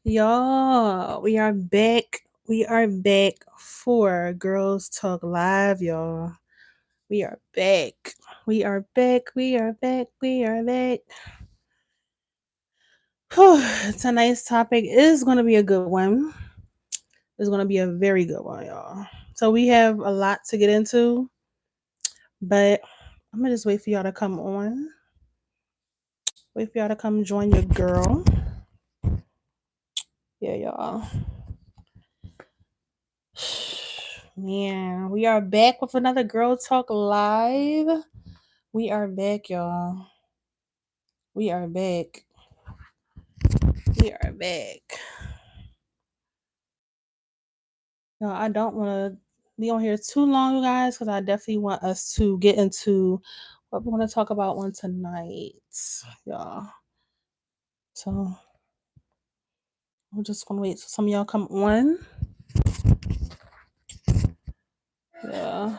Y'all, we are back. We are back for Girls Talk Live, y'all. We are back. We are back. We are back. We are back. Whew, tonight's topic is going to be a good one. It's going to be a very good one, y'all. So we have a lot to get into, but I'm going to just wait for y'all to come on. Wait for y'all to come join your girl. Yeah, y'all. Man, we are back with another Girl Talk Live. We are back, y'all. We are back. We are back. No, I don't want to be on here too long, you guys, because I definitely want us to get into what we're going to talk about on tonight, y'all. So we're just going to wait till some of y'all come on. Yeah.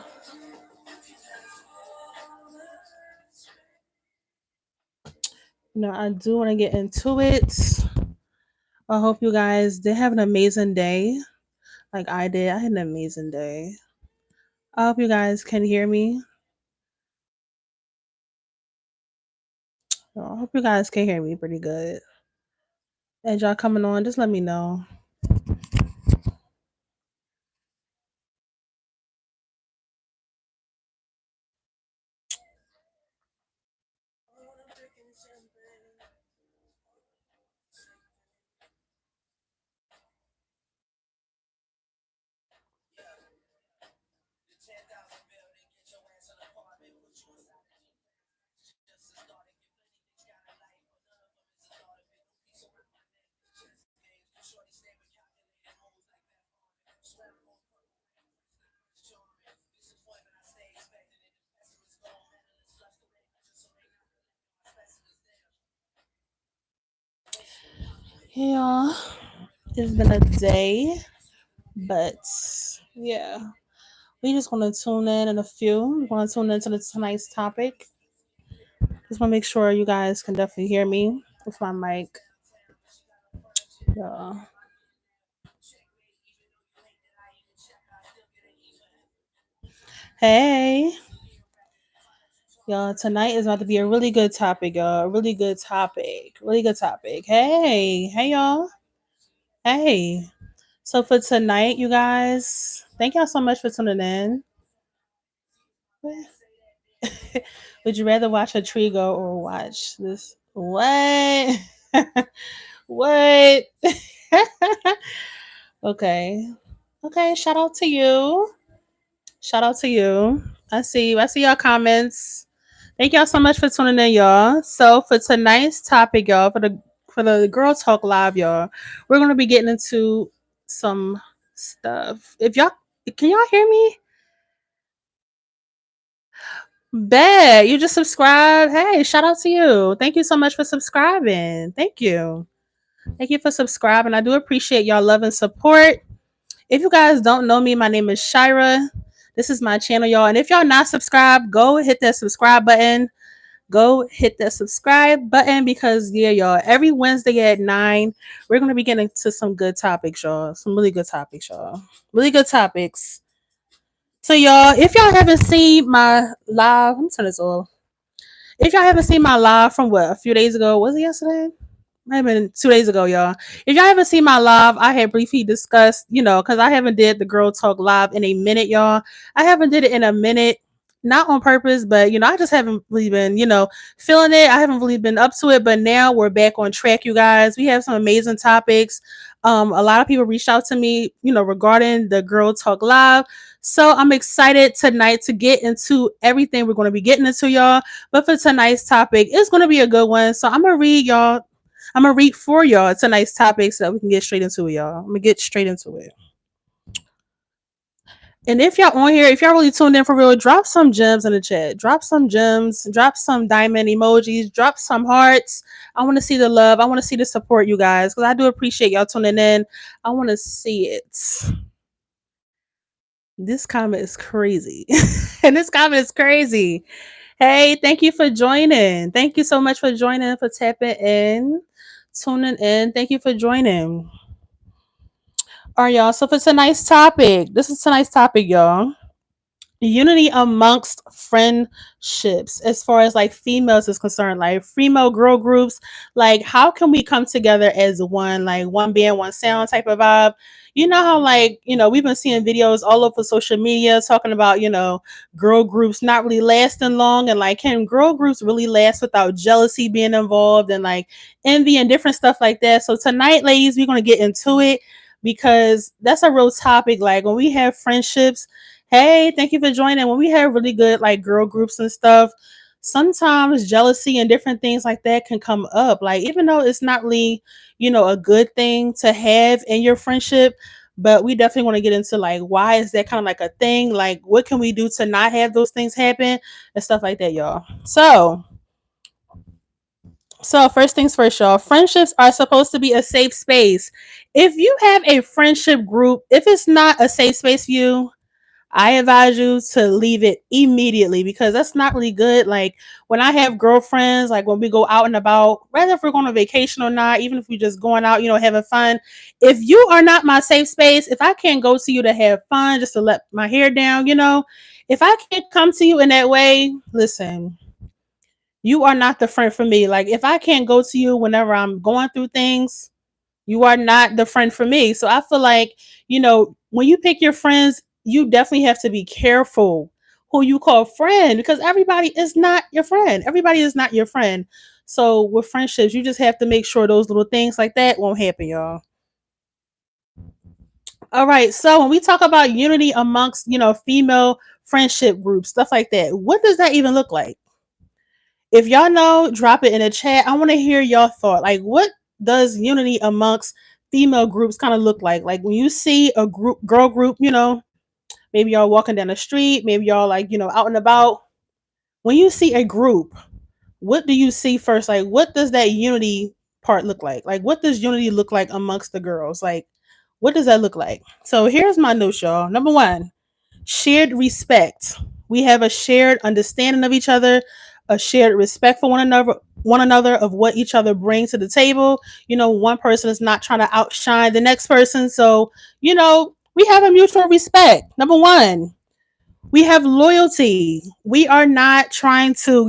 I do want to get into it. I hope you guys did have an amazing day, like I did. I had an amazing day. I hope you guys can hear me. I hope you guys can hear me pretty good. As y'all coming on, just let me know. Yeah, it's been a day, but yeah, we just want to tune in a few. We want to tune into tonight's topic. Just want to make sure you guys can definitely hear me with my mic. Yeah. Hey, y'all, tonight is about to be a really good topic, y'all. A really good topic. Really good topic. Hey, y'all. Hey. So for tonight, you guys, thank y'all so much for tuning in. Would you rather watch a tree go or watch this? What? What? Okay. Okay. Shout out to you. Shout out to you. I see you. I see y'all comments. Thank y'all so much for tuning in, y'all. So for tonight's topic, y'all, for the Girl Talk Live, y'all, we're gonna be getting into some stuff. If y'all can y'all hear me? Bet you just subscribed. Hey, shout out to you. Thank you so much for subscribing. Thank you. Thank you for subscribing. I do appreciate y'all love and support. If you guys don't know me, my name is Shira. This is my channel, y'all. And if y'all not subscribed, go hit that subscribe button. Go hit that subscribe button because yeah, y'all. Every Wednesday at 9, we're gonna be getting to some good topics, y'all. Some really good topics, y'all. Really good topics. So y'all, if y'all haven't seen my live, I'm turn this off. If y'all haven't seen my live from what a few days ago, was it yesterday? Might have been 2 days ago, y'all. If y'all haven't seen my live, I had briefly discussed, because I haven't did the Girl Talk live in a minute, y'all. I haven't did it in a minute, not on purpose, but I just haven't really been, feeling it. I haven't really been up to it, but now we're back on track, you guys. We have some amazing topics. A lot of people reached out to me, regarding the Girl Talk live. So I'm excited tonight to get into everything we're going to be getting into, y'all. But for tonight's topic, it's going to be a good one. So I'm gonna read y'all. I'm gonna read for y'all tonight's topic so that we can get straight into it, y'all. I'm gonna get straight into it. And if y'all on here, if y'all really tuned in for real, drop some gems in the chat. Drop some gems. Drop some diamond emojis. Drop some hearts. I want to see the love. I want to see the support, you guys, because I do appreciate y'all tuning in. I want to see it. This comment is crazy. And this comment is crazy. Hey, thank you for joining. Thank you so much for joining, for tapping in. tuning in. Thank you for joining. All right, y'all. So for tonight's topic, this is tonight's topic, y'all. Unity amongst friendships as far as like females is concerned, like female girl groups, like how can we come together as one, like one band one sound type of vibe. You know how, like, we've been seeing videos all over social media talking about, girl groups not really lasting long, and like can girl groups really last without jealousy being involved and like envy and different stuff like that. So tonight, ladies, we're going to get into it because that's a real topic. Like when we have friendships, hey, thank you for joining. When we have really good like girl groups and stuff, sometimes jealousy and different things like that can come up. Like even though it's not really, a good thing to have in your friendship, but we definitely want to get into like why is that kind of like a thing? Like what can we do to not have those things happen and stuff like that, y'all. So first things first, y'all. Friendships are supposed to be a safe space. If you have a friendship group, if it's not a safe space for you, I advise you to leave it immediately because that's not really good. Like when I have girlfriends, like when we go out and about, whether if we're going on vacation or not, even if we're just going out, having fun. If you are not my safe space, if I can't go to you to have fun, just to let my hair down, if I can't come to you in that way, listen, you are not the friend for me. Like if I can't go to you whenever I'm going through things, you are not the friend for me. So I feel like, when you pick your friends, you definitely have to be careful who you call friend because everybody is not your friend. Everybody is not your friend. So with friendships, you just have to make sure those little things like that won't happen, y'all. All right. So when we talk about unity amongst, female friendship groups, stuff like that, what does that even look like? If y'all know, drop it in the chat. I want to hear y'all thought. Like, what does unity amongst female groups kind of look like? Like when you see a girl group, maybe y'all walking down the street, maybe y'all like, out and about. When you see a group, what do you see first? Like, what does that unity part look like? Like, what does unity look like amongst the girls? Like, what does that look like? So here's my notes, y'all. Number one, shared respect. We have a shared understanding of each other, a shared respect for one another of what each other brings to the table. One person is not trying to outshine the next person. So, we have a mutual respect. Number one, we have loyalty. We are not trying to,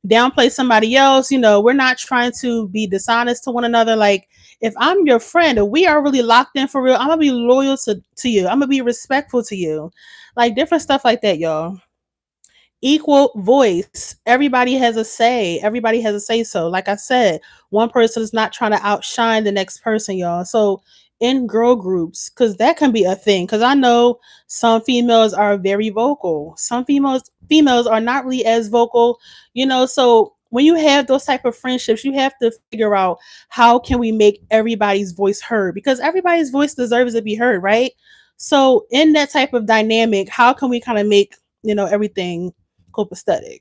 downplay somebody else. We're not trying to be dishonest to one another. Like, if I'm your friend and we are really locked in for real, I'm gonna be loyal to you. I'm gonna be respectful to you. Like different stuff like that, y'all. Equal voice. Everybody has a say. Everybody has a say so. Like I said, one person is not trying to outshine the next person, y'all. So in girl groups, because that can be a thing. Because I know some females are very vocal. Some females are not really as vocal, so when you have those type of friendships, you have to figure out how can we make everybody's voice heard because everybody's voice deserves to be heard, right? So in that type of dynamic, how can we kind of make everything copacetic,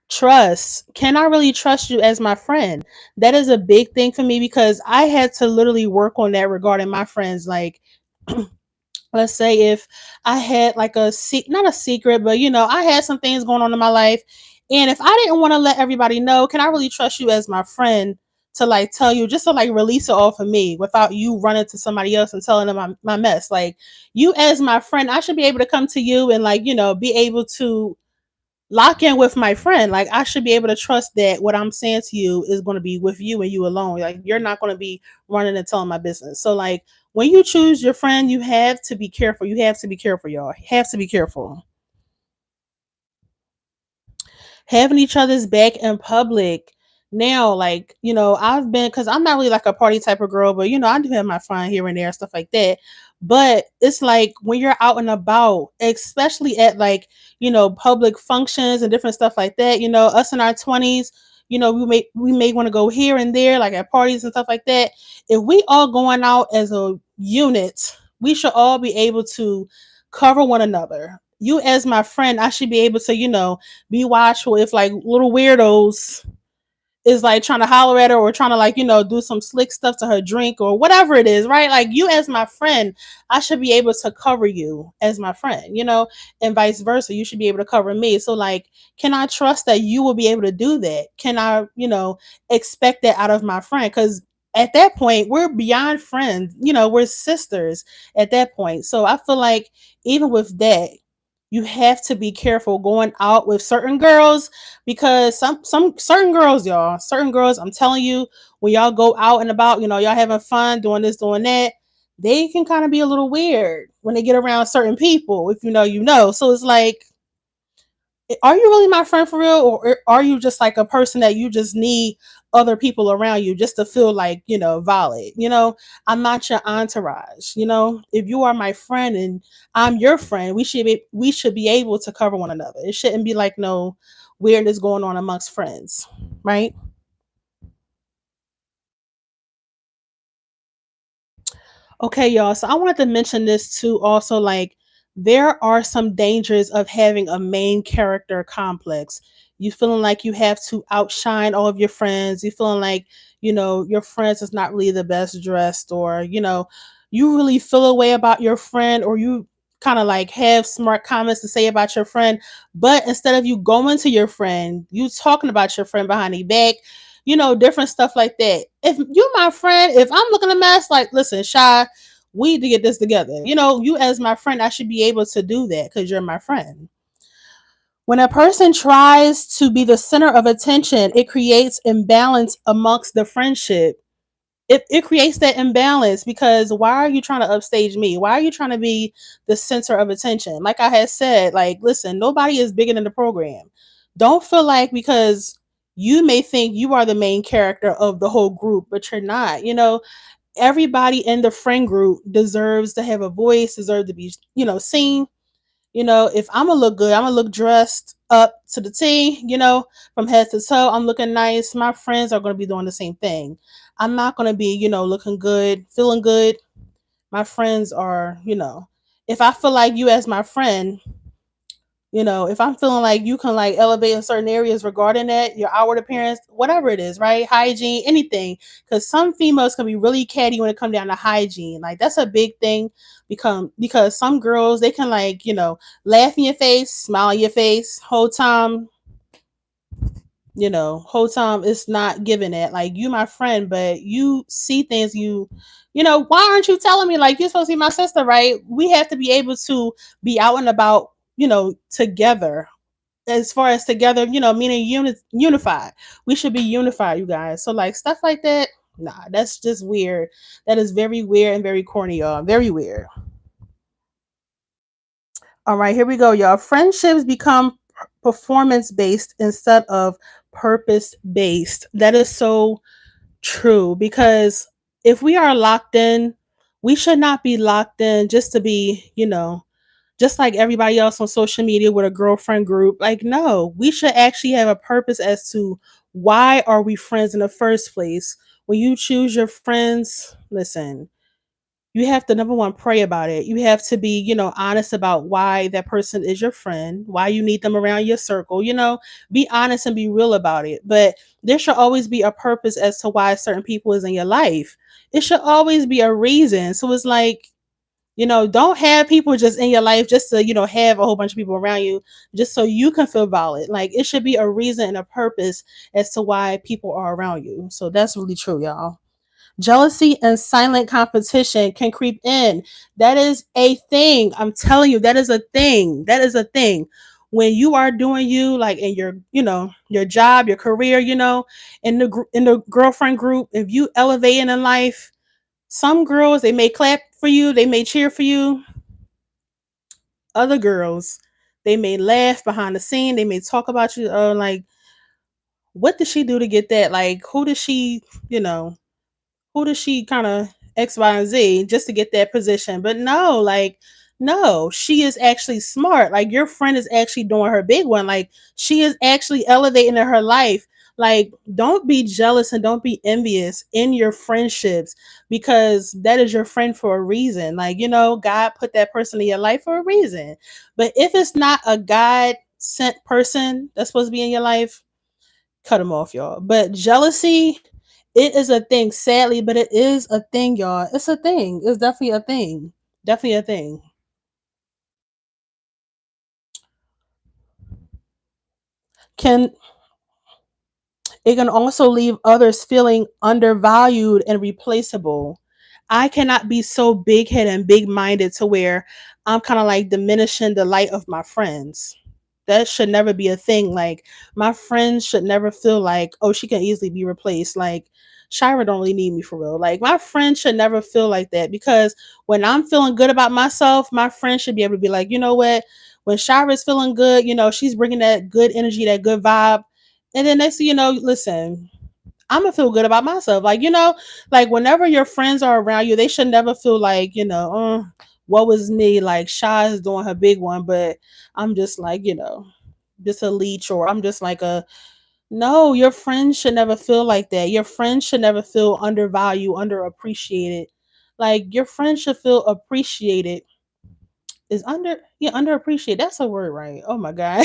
trust. Can I really trust you as my friend? That is a big thing for me because I had to literally work on that regarding my friends. Like let's say if I had like not a secret, but I had some things going on in my life, and if I didn't want to let everybody know, can I really trust you as my friend to like tell you, just to like release it off of me without you running to somebody else and telling them my mess? Like you as my friend, I should be able to come to you and like be able to lock in with my friend. Like I should be able to trust that what I'm saying to you is going to be with you and you alone. Like you're not going to be running and telling my business. So like when you choose your friend, you have to be careful. You have to be careful, y'all. You have to be careful. Having each other's back in public. Now, like, I've been, because I'm not really like a party type of girl, but I do have my fun here and there, stuff like that. But it's like when you're out and about, especially at like, public functions and different stuff like that, us in our 20s, we may want to go here and there, like at parties and stuff like that. If we all going out as a unit, we should all be able to cover one another. You as my friend, I should be able to, be watchful if like little weirdos is like trying to holler at her or trying to like, do some slick stuff to her drink or whatever it is, right? Like you as my friend, I should be able to cover you as my friend, and vice versa. You should be able to cover me. So like, can I trust that you will be able to do that? Can I, expect that out of my friend? Because at that point, we're beyond friends, we're sisters at that point. So I feel like even with that, you have to be careful going out with certain girls because some certain girls, y'all, certain girls, I'm telling you, when y'all go out and about, y'all having fun doing this, doing that, they can kind of be a little weird when they get around certain people. If you know, you know. So it's like, are you really my friend for real, or are you just like a person that you just need other people around you just to feel like, valid? I'm not your entourage. If you are my friend and I'm your friend, we should be able to cover one another. It shouldn't be like no weirdness going on amongst friends, right? Okay, y'all. So I wanted to mention this too. Also, like, there are some dangers of having a main character complex. You feeling like you have to outshine all of your friends. You feeling like, your friends is not really the best dressed, or, you really feel a way about your friend, or you kind of like have smart comments to say about your friend. But instead of you going to your friend, you talking about your friend behind their back, different stuff like that. If you my friend, if I'm looking a mess, like, listen, Shy, we need to get this together. You as my friend, I should be able to do that because you're my friend. When a person tries to be the center of attention, it creates imbalance amongst the friendship. It creates that imbalance because why are you trying to upstage me? Why are you trying to be the center of attention? Like I had said, like, listen, nobody is bigger than the program. Don't feel like because you may think you are the main character of the whole group, but you're not. Everybody in the friend group deserves to have a voice, deserve to be, seen. If I'm gonna look good, I'm gonna look dressed up to the T, from head to toe. I'm looking nice. My friends are gonna be doing the same thing. I'm not gonna be, looking good, feeling good. My friends are, if I feel like you as my friend, if I'm feeling like you can like elevate in certain areas regarding that, your outward appearance, whatever it is, right? Hygiene, anything. Because some females can be really catty when it comes down to hygiene. Like that's a big thing because some girls they can like, laugh in your face, smile in your face, whole time it's not giving it. Like you my friend, but you see things why aren't you telling me like you're supposed to be my sister, right? We have to be able to be out and about, together as far as together, meaning unified. We should be unified, you guys. So like stuff like that, nah, that's just weird. That is very weird and very corny, y'all. Very weird. All right, here we go, y'all. Friendships become performance based instead of purpose based. That is so true because if we are locked in, we should not be locked in just to be, just like everybody else on social media with a girlfriend group. Like, no, we should actually have a purpose as to why are we friends in the first place. When you choose your friends, listen, you have to number one pray about it. You have to be, honest about why that person is your friend, why you need them around your circle, be honest and be real about it. But there should always be a purpose as to why certain people is in your life. It should always be a reason. So it's like, don't have people just in your life just to, have a whole bunch of people around you just so you can feel valid. Like it should be a reason and a purpose as to why people are around you. So that's really true, y'all. Jealousy and silent competition can creep in. That is a thing. I'm telling you, that is a thing. That is a thing. When you are doing you like in your, your job, your career, in the girlfriend group, if you elevating in life, some girls they may clap for you, they may cheer for you. Other girls, they may laugh behind the scene, they may talk about you, like, what did she do to get that? Like, you know, who does she kind of X, Y, and Z just to get that position? But no, like, no, she is actually smart. Like, your friend is actually doing her big one. Like, she is actually elevating in her life. Like, don't be jealous and don't be envious in your friendships because that is your friend for a reason. Like, God put that person in your life for a reason. But if it's not a God sent person that's supposed to be in your life, cut them off, y'all. But jealousy, it is a thing, sadly, but it is a thing, y'all. It's a thing. It's definitely a thing. Definitely a thing. Can It can also leave others feeling undervalued and replaceable. I cannot be so big headed and big minded to where I'm kind of like diminishing the light of my friends. That should never be a thing. Like, my friends should never feel like, oh, she can easily be replaced. Like, Shira don't really need me for real. Like, my friends should never feel like that, because when I'm feeling good about myself, my friends should be able to be like, you know what? When Shira's feeling good, she's bringing that good energy, that good vibe. And then next thing you know, listen, I'm gonna feel good about myself. Like, like whenever your friends are around you, they should never feel like, what was me? Like, Shy is doing her big one, but I'm just like, just a leech, or I'm just like a no. Your friends should never feel like that. Your friends should never feel undervalued, underappreciated. Like, your friends should feel appreciated. Is underappreciated. That's a word, right? Oh my god.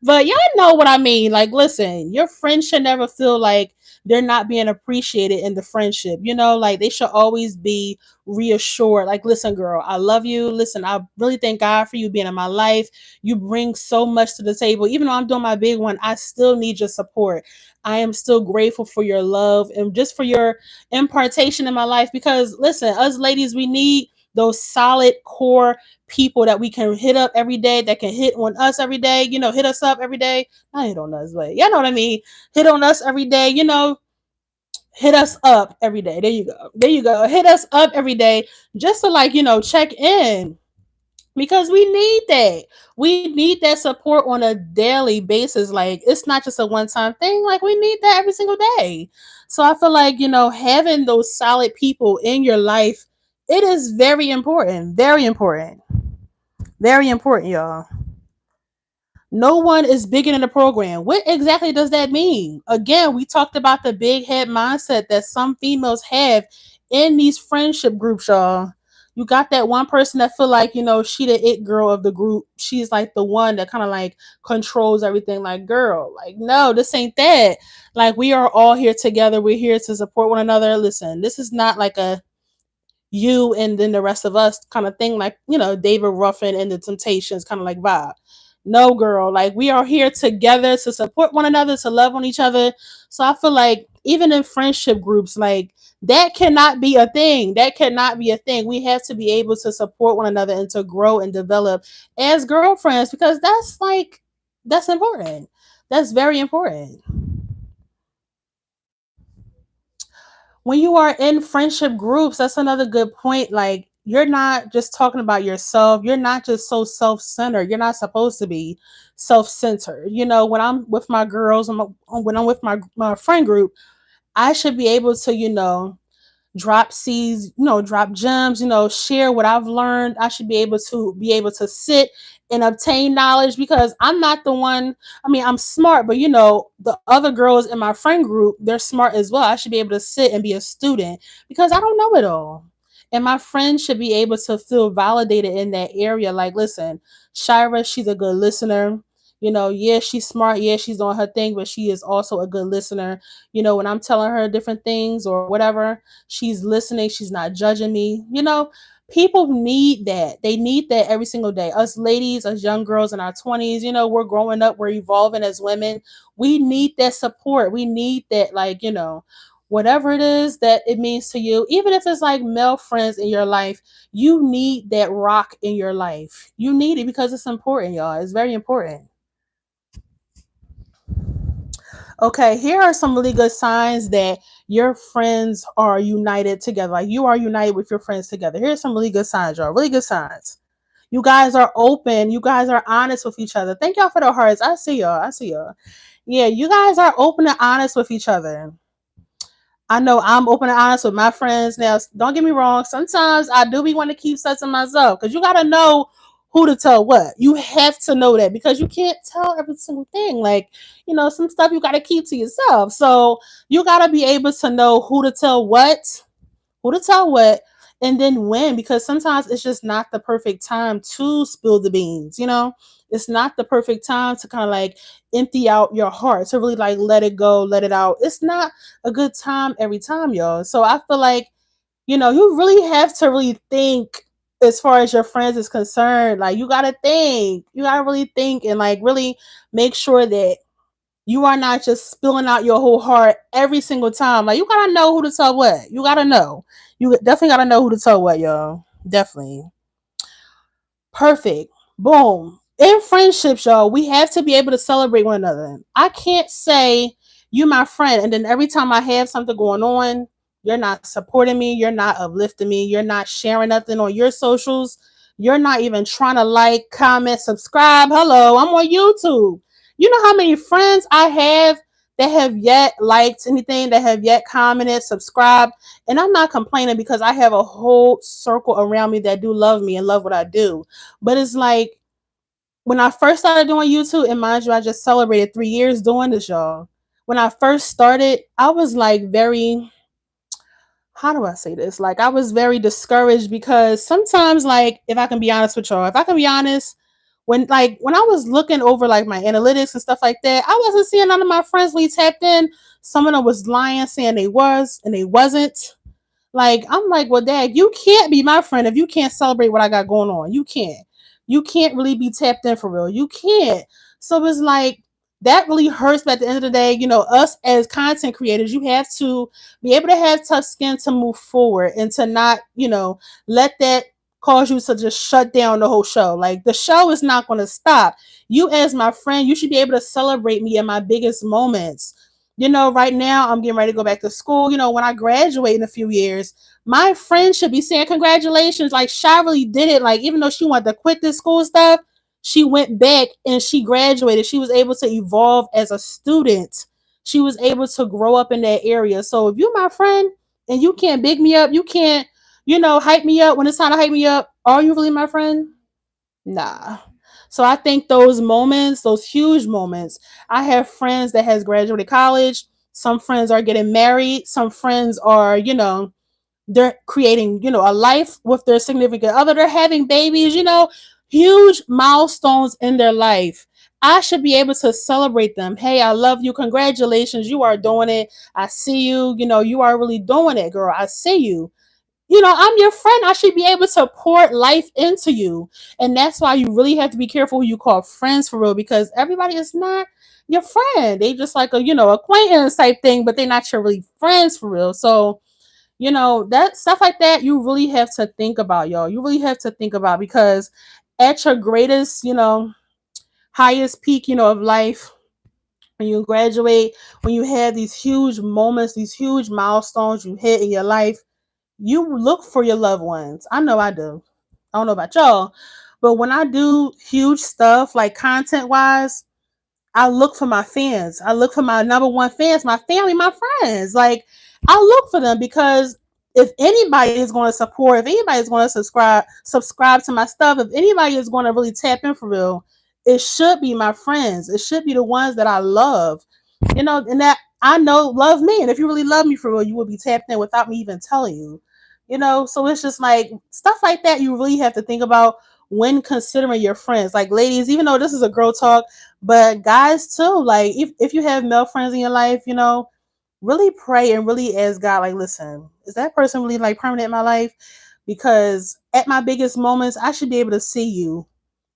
But y'all know what I mean. Like, listen, your friends should never feel like they're not being appreciated in the friendship. Like, they should always be reassured. Like, listen, girl, I love you. Listen, I really thank God for you being in my life. You bring so much to the table. Even though I'm doing my big one, I still need your support. I am still grateful for your love and just for your impartation in my life. Because listen, us ladies, we need those solid core people that we can hit up every day, that can hit on us every day, hit us up every day. Not hit on us, but you know what I mean? Hit on us every day, hit us up every day. There you go. There you go. Hit us up every day just to, like, check in, because we need that. We need that support on a daily basis. Like, it's not just a one time thing. Like, we need that every single day. So I feel like, having those solid people in your life, it is very important. Very important. Very important, y'all. No one is bigger than the program. What exactly does that mean? Again, we talked about the big head mindset that some females have in these friendship groups, y'all. You got that one person that feel like, she the it girl of the group. She's like the one that kind of like controls everything. Like, girl, like, no, this ain't that. Like, we are all here together. We're here to support one another. Listen, this is not like a you and then the rest of us kind of thing, like, David Ruffin and the Temptations kind of like vibe. No, girl, like, we are here together to support one another, to love on each other. So I feel like even in friendship groups, like, that cannot be a thing. That cannot be a thing. We have to be able to support one another and to grow and develop as girlfriends, because that's important. That's very important. When you are in friendship groups, that's another good point. Like, you're not just talking about yourself. You're not just so self-centered. You're not supposed to be self-centered. When I'm with my girls, when I'm with my friend group, I should be able to, drop seeds, drop gems, share what I've learned. I should be able to sit and obtain knowledge, because I'm not the one. I mean, I'm smart, but the other girls in my friend group, they're smart as well. I should be able to sit and be a student, because I don't know it all. And my friends should be able to feel validated in that area. Like, listen, Shira, she's a good listener. Yeah, she's smart. Yeah, she's doing her thing, but she is also a good listener. When I'm telling her different things or whatever, she's listening. She's not judging me. People need that. They need that every single day. Us ladies, us young girls in our 20s, we're growing up, we're evolving as women. We need that support. We need that, like, whatever it is that it means to you, even if it's like male friends in your life, you need that rock in your life. You need it because it's important, y'all. It's very important. Okay, here are some really good signs that your friends are united together. Like, you are united with your friends together. Here's some really good signs, y'all. Really good signs. You guys are open. You guys are honest with each other. Thank y'all for the hearts. I see y'all. I see y'all. Yeah, you guys are open and honest with each other. I know I'm open and honest with my friends. Now, don't get me wrong. Sometimes I do be want to keep stuff to myself, because you got to know who to tell what. You have to know that, because you can't tell every single thing. Like, some stuff you got to keep to yourself. So you got to be able to know who to tell what, and then win, because sometimes it's just not the perfect time to spill the beans, it's not the perfect time to kind of like empty out your heart, to really like let it go, let it out. It's not a good time every time, y'all. So I feel like, you really have to really think as far as your friends is concerned. Like, you gotta really think and like really make sure that you are not just spilling out your whole heart every single time. Like, you gotta know who to tell what. You gotta know. You definitely gotta know who to tell what, y'all. Definitely. Perfect. Boom. In friendships, y'all, we have to be able to celebrate one another. I can't say you my friend and then every time I have something going on, you're not supporting me, you're not uplifting me, you're not sharing nothing on your socials, you're not even trying to like, comment, subscribe. Hello, I'm on YouTube. You know how many friends I have that have yet liked anything, that have yet commented, subscribed, and I'm not complaining because I have a whole circle around me that do love me and love what I do. But it's like, when I first started doing YouTube, and mind you, I just celebrated 3 years doing this, y'all. When I first started, I was like very, how do I say this? Like, I was very discouraged because sometimes, like, if I can be honest with y'all, if I can be honest, when I was looking over like my analytics and stuff like that, I wasn't seeing none of my friends we tapped in. Some of them was lying, saying they was and they wasn't. Like, I'm like, well, Dad, you can't be my friend if you can't celebrate what I got going on. You can't. You can't really be tapped in for real. You can't. So it's like, that really hurts. But at the end of the day, us as content creators, you have to be able to have tough skin to move forward and to not, let that cause you to just shut down the whole show. Like, the show is not going to stop. You, as my friend, you should be able to celebrate me in my biggest moments. Right now I'm getting ready to go back to school. When I graduate in a few years, my friends should be saying congratulations. Like, Shy really did it. Like, even though she wanted to quit this school stuff, she went back and she graduated. She was able to evolve as a student. She was able to grow up in that area. So if you're my friend and you can't big me up, you can't, hype me up when it's time to hype me up, are you really my friend? Nah. So I think those moments, those huge moments, I have friends that has graduated college. Some friends are getting married. Some friends are, they're creating, a life with their significant other. They're having babies, huge milestones in their life. I should be able to celebrate them. Hey, I love you. Congratulations. You are doing it. I see you. You are really doing it, girl. I see you. I'm your friend. I should be able to pour life into you. And that's why you really have to be careful who you call friends for real, because everybody is not your friend. They just like a, acquaintance type thing, but they're not your really friends for real. So, that stuff like that, you really have to think about, y'all. You really have to think about, because at your greatest, highest peak, of life, when you graduate, when you have these huge moments, these huge milestones you hit in your life, you look for your loved ones. I know I do. I don't know about y'all, but when I do huge stuff like content wise, I look for my fans. I look for my number one fans, my family, my friends. Like, I look for them, because if anybody is going to support, if anybody is going to subscribe to my stuff, if anybody is going to really tap in for real, it should be my friends. It should be the ones that I love, and that I know love me. And if you really love me for real, you would be tapped in without me even telling you. So it's just like stuff like that you really have to think about when considering your friends. Like, ladies, even though this is a girl talk, but guys too, like, if you have male friends in your life, really pray and really ask God, like, listen, is that person really like permanent in my life? Because at my biggest moments, I should be able to see you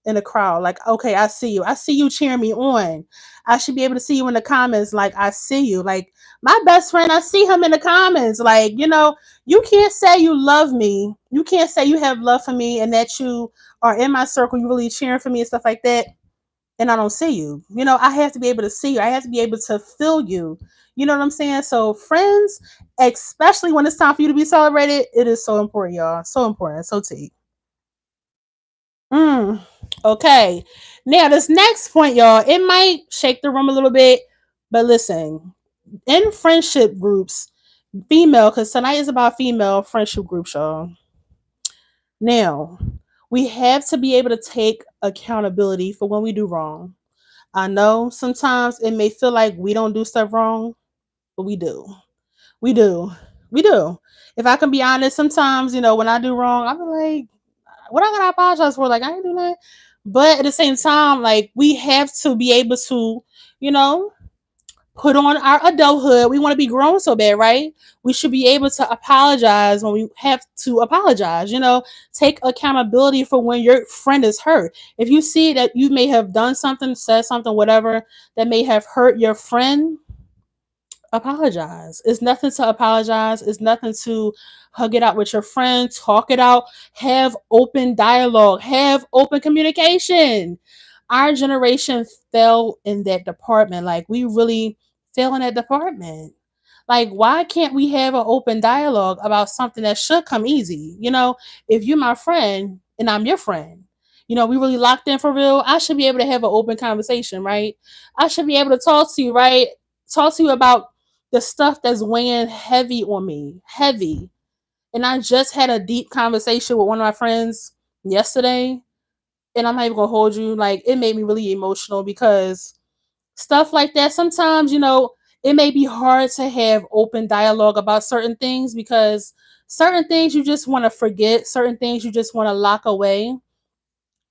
in the crowd. Like, okay, I see you. I see you cheering me on. I should be able to see you in the comments. Like, I see you. Like, my best friend, I see him in the comments. Like, you can't say you love me. You can't say you have love for me and that you are in my circle. You really cheering for me and stuff like that, and I don't see you. I have to be able to see you. I have to be able to feel you. You know what I'm saying? So friends, especially when it's time for you to be celebrated, it is so important, y'all. So important. So T. Mm, okay. Now this next point, y'all, it might shake the room a little bit, but listen, in friendship groups, female, because tonight is about female friendship groups, y'all. Now, we have to be able to take accountability for when we do wrong. I know sometimes it may feel like we don't do stuff wrong, but we do. We do. We do. If I can be honest, sometimes, when I do wrong, I'm like, what I gotta apologize for? Like, I ain't do that. But at the same time, like, we have to be able to, you know, put on our adulthood. We want to be grown so bad, right? We should be able to apologize when we have to apologize. Take accountability for when your friend is hurt. If you see that you may have done something, said something, whatever, that may have hurt your friend, apologize. It's nothing to apologize. It's nothing to hug it out with your friend, talk it out, have open dialogue, have open communication. Our generation fell in that department. Like, we really fell in that department. Like, why can't we have an open dialogue about something that should come easy? If you're my friend and I'm your friend, we really locked in for real. I should be able to have an open conversation, right? I should be able to talk to you, right? Talk to you about the stuff that's weighing heavy on me, heavy. And I just had a deep conversation with one of my friends yesterday, and I'm not even gonna hold you. Like, it made me really emotional because stuff like that. Sometimes, it may be hard to have open dialogue about certain things because certain things you just want to forget, certain things you just want to lock away.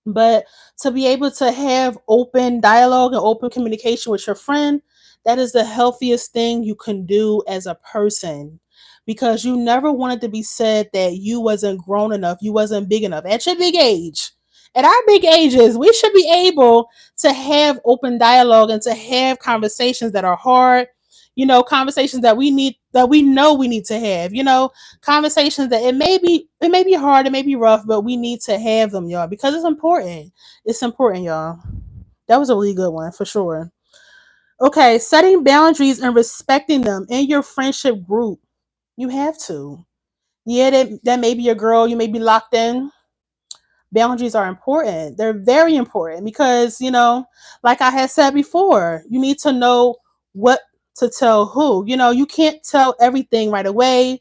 But to be able to have open dialogue and open communication with your friend, that is the healthiest thing you can do as a person. Because you never wanted to be said that you wasn't grown enough, you wasn't big enough. At your big age, at our big ages, we should be able to have open dialogue and to have conversations that are hard, conversations that we need, that we know we need to have, conversations that it may be hard, it may be rough, but we need to have them, y'all, because it's important. It's important, y'all. That was a really good one for sure. Okay, setting boundaries and respecting them in your friendship group. You have to. Yeah, that may be your girl. You may be locked in. Boundaries are important. They're very important because, like I had said before, you need to know what to tell who. You can't tell everything right away.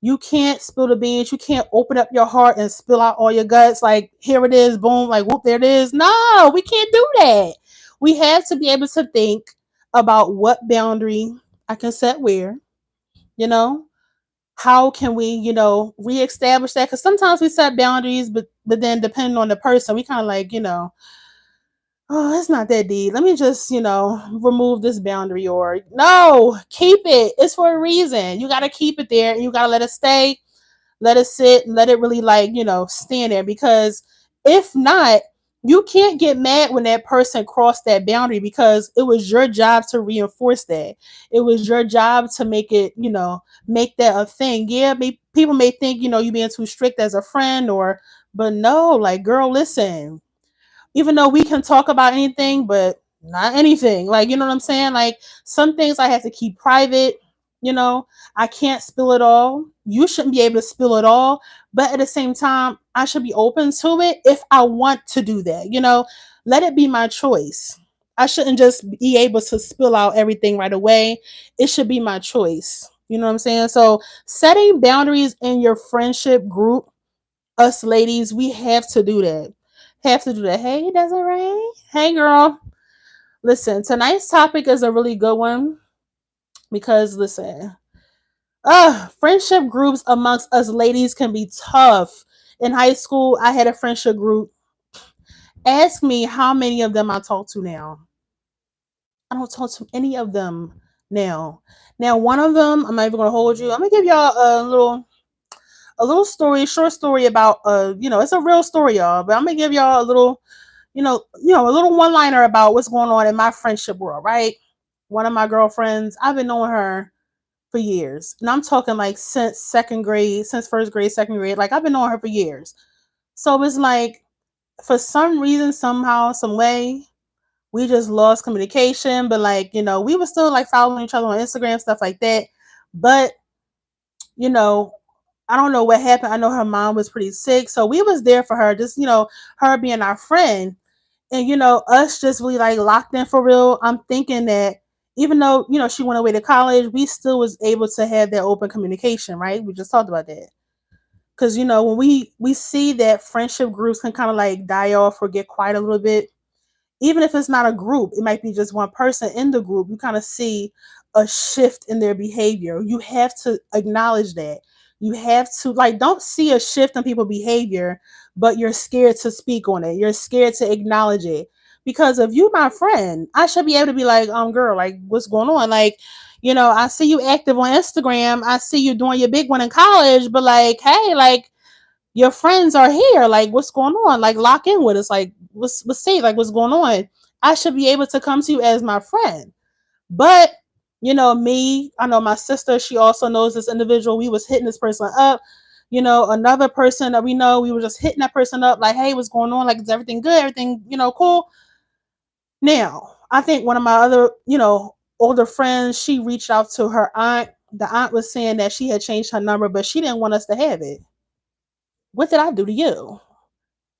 You can't spill the beans. You can't open up your heart and spill out all your guts. Like, here it is, boom, like, whoop, there it is. No, we can't do that. We have to be able to think about what boundary I can set where, you know, how can we, reestablish that? Because sometimes we set boundaries, but then depending on the person, we kind of like, oh, it's not that deep. Let me just, remove this boundary, or no, keep it. It's for a reason. You got to keep it there and you got to let it stay, let it sit, and let it really, like, stand there. Because if not, you can't get mad when that person crossed that boundary, because it was your job to reinforce that. It was your job to make it, make that a thing. Yeah, people may think, you being too strict as a friend, but no, like, girl, listen, even though we can talk about anything, but not anything. Like, you know what I'm saying? Like, some things I have to keep private. You know, I can't spill it all. You shouldn't be able to spill it all. But at the same time, I should be open to it if I want to do that. Let it be my choice. I shouldn't just be able to spill out everything right away. It should be my choice. You know what I'm saying? So, setting boundaries in your friendship group, us ladies, we have to do that. Have to do that. Hey, Desiree. Hey, girl. Listen, tonight's topic is a really good one because, listen, friendship groups amongst us ladies can be tough. In high school, I had a friendship group. Ask me how many of them I talk to now. I don't talk to any of them now. Now, one of them, I'm not even gonna hold you. I'm gonna give y'all a little story, short story about it's a real story, y'all. But I'm gonna give y'all a little, a little one liner about what's going on in my friendship world, right? One of my girlfriends, I've been knowing her for years. And I'm talking like since second grade, since first grade, second grade. Like, I've been knowing her for years. So it's like, for some reason, somehow, some way, we just lost communication. But, like, we were still like following each other on Instagram, stuff like that. But, you know, I don't know what happened. I know her mom was pretty sick. So we was there for her, just, her being our friend. And, us just really like locked in for real. I'm thinking that even though, she went away to college, we still was able to have that open communication, right? We just talked about that. Because, when we see that friendship groups can kind of like die off or get quiet a little bit, even if it's not a group, it might be just one person in the group. You kind of see, a shift in their behavior. You have to acknowledge that. You have to, like, don't see a shift in people's behavior, but you're scared to speak on it. You're scared to acknowledge it. Because if you my friend, I should be able to be like, girl, like, what's going on? Like, I see you active on Instagram. I see you doing your big one in college, but like, hey, like, your friends are here. Like, what's going on? Like, lock in with us. Like, what's say? Like, what's going on? I should be able to come to you as my friend. But me, I know my sister, she also knows this individual. We was hitting this person up. Another person that we know, we were just hitting that person up, like, hey, what's going on? Like, is everything good? Everything, cool? Now, I think one of my other, older friends, she reached out to her aunt. The aunt was saying that she had changed her number, but she didn't want us to have it. What did I do to you?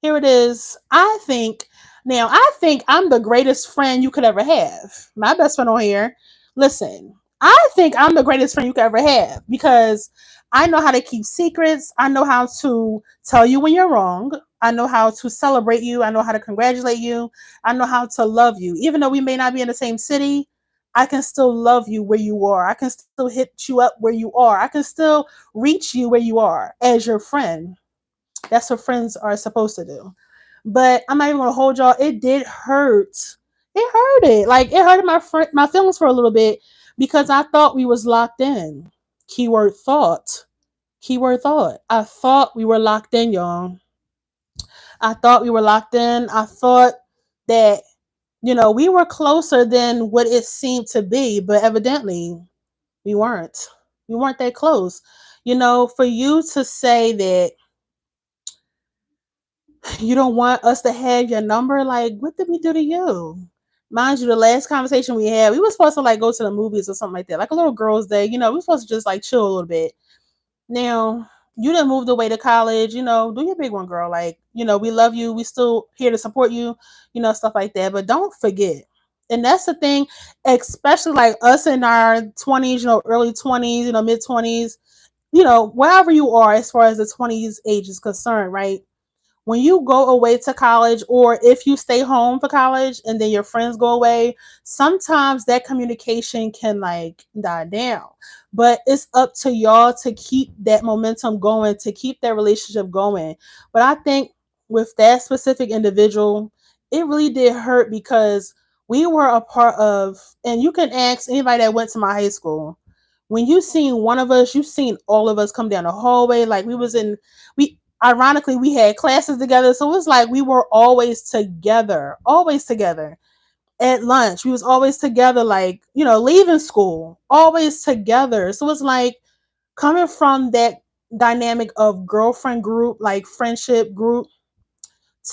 Here it is. I think I'm the greatest friend you could ever have. My best friend on here. Listen, I think I'm the greatest friend you could ever have because I know how to keep secrets. I know how to tell you when you're wrong. I know how to celebrate you. I know how to congratulate you. I know how to love you. Even though we may not be in the same city, I can still love you where you are. I can still hit you up where you are. I can still reach you where you are as your friend. That's what friends are supposed to do. But I'm not even gonna hold y'all. It did hurt. It hurted. Like, it hurted my feelings for a little bit because I thought we was locked in. Keyword thought. Keyword thought. I thought we were locked in, y'all. I thought we were locked in. I thought that we were closer than what it seemed to be, but evidently we weren't. We weren't that close. For you to say that you don't want us to have your number, like, what did we do to you? Mind you, the last conversation we had, we were supposed to like go to the movies or something like that, like a little girls' day. We were supposed to just like chill a little bit. Now, you done moved away to college. Do your big one, girl. Like, we love you. We still here to support you. Stuff like that. But don't forget. And that's the thing, especially like us in our 20s, early 20s, mid 20s, wherever you are as far as the 20s age is concerned, right? When you go away to college, or if you stay home for college and then your friends go away, sometimes that communication can like die down. But it's up to y'all to keep that momentum going, to keep that relationship going. But I think with that specific individual, it really did hurt because we were a part of, and you can ask anybody that went to my high school. When you seen one of us, you seen all of us come down the hallway. Like, we ironically, we had classes together, so it was like we were always together at lunch. We was always together, like, leaving school, always together. So it's like coming from that dynamic of girlfriend group, like friendship group,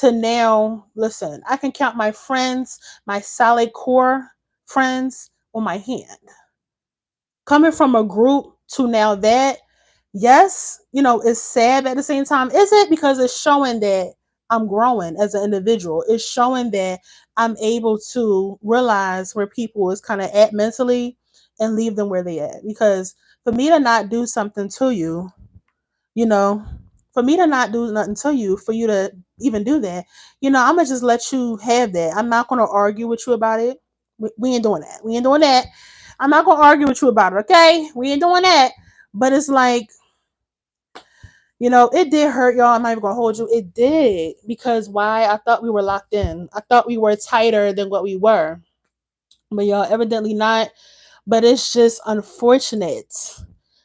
to now, listen, I can count my friends, my solid core friends, on my hand. Coming from a group to now that, yes, it's sad, but at the same time, is it? Because it's showing that I'm growing as an individual. It's showing that I'm able to realize where people is kind of at mentally and leave them where they at. Because for me to not do something to you, you know, for me to not do nothing to you, for you to even do that, I'm gonna just let you have that. I'm not gonna argue with you about it. We ain't doing that. We ain't doing that. I'm not gonna argue with you about it, okay? We ain't doing that. But it's like, it did hurt, y'all. I'm not even gonna hold you. It did. Because why? I thought we were locked in. I thought we were tighter than what we were. But y'all, evidently not. But it's just unfortunate.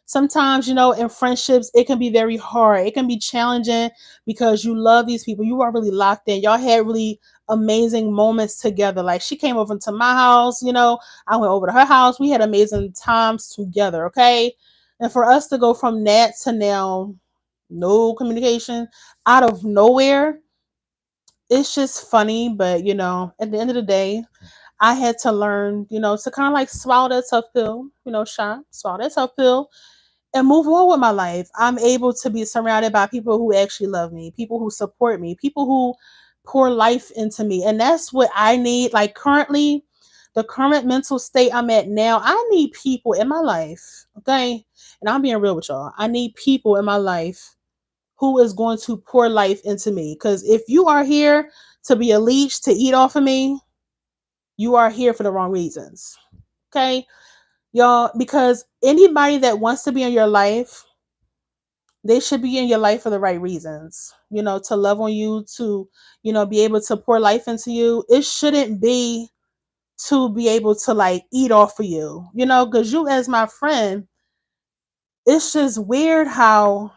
Sometimes, in friendships, it can be very hard. It can be challenging because you love these people. You are really locked in. Y'all had really amazing moments together. Like, she came over to my house, I went over to her house. We had amazing times together, okay? And for us to go from that to now, no communication out of nowhere, it's just funny. But, at the end of the day, I had to learn, to kind of like swallow that tough pill, Sean, swallow that tough pill and move on with my life. I'm able to be surrounded by people who actually love me, people who support me, people who pour life into me. And that's what I need. Like, currently, the current mental state I'm at now, I need people in my life. Okay. And I'm being real with y'all. I need people in my life who is going to pour life into me. Because if you are here to be a leech, to eat off of me, you are here for the wrong reasons. Okay. y'all, because anybody that wants to be in your life, they should be in your life for the right reasons. To love on you, to be able to pour life into you. It shouldn't be to be able to like eat off of you, because you as my friend, it's just weird how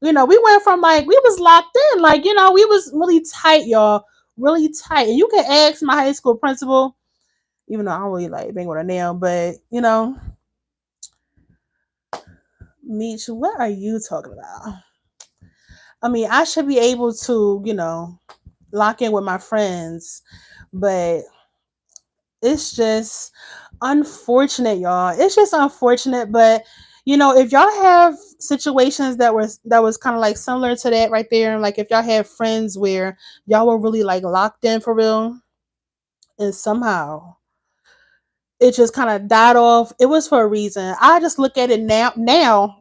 we went from like we was locked in, like we was really tight, y'all, really tight. And you can ask my high school principal, even though I don't really like being with a nail, but Meech, what are you talking about? I mean, I should be able to, lock in with my friends, but it's just unfortunate, y'all. It's just unfortunate, but if y'all have situations that was kind of like similar to that right there, like if y'all have friends where y'all were really like locked in for real, and somehow it just kind of died off, it was for a reason. I just look at it now, now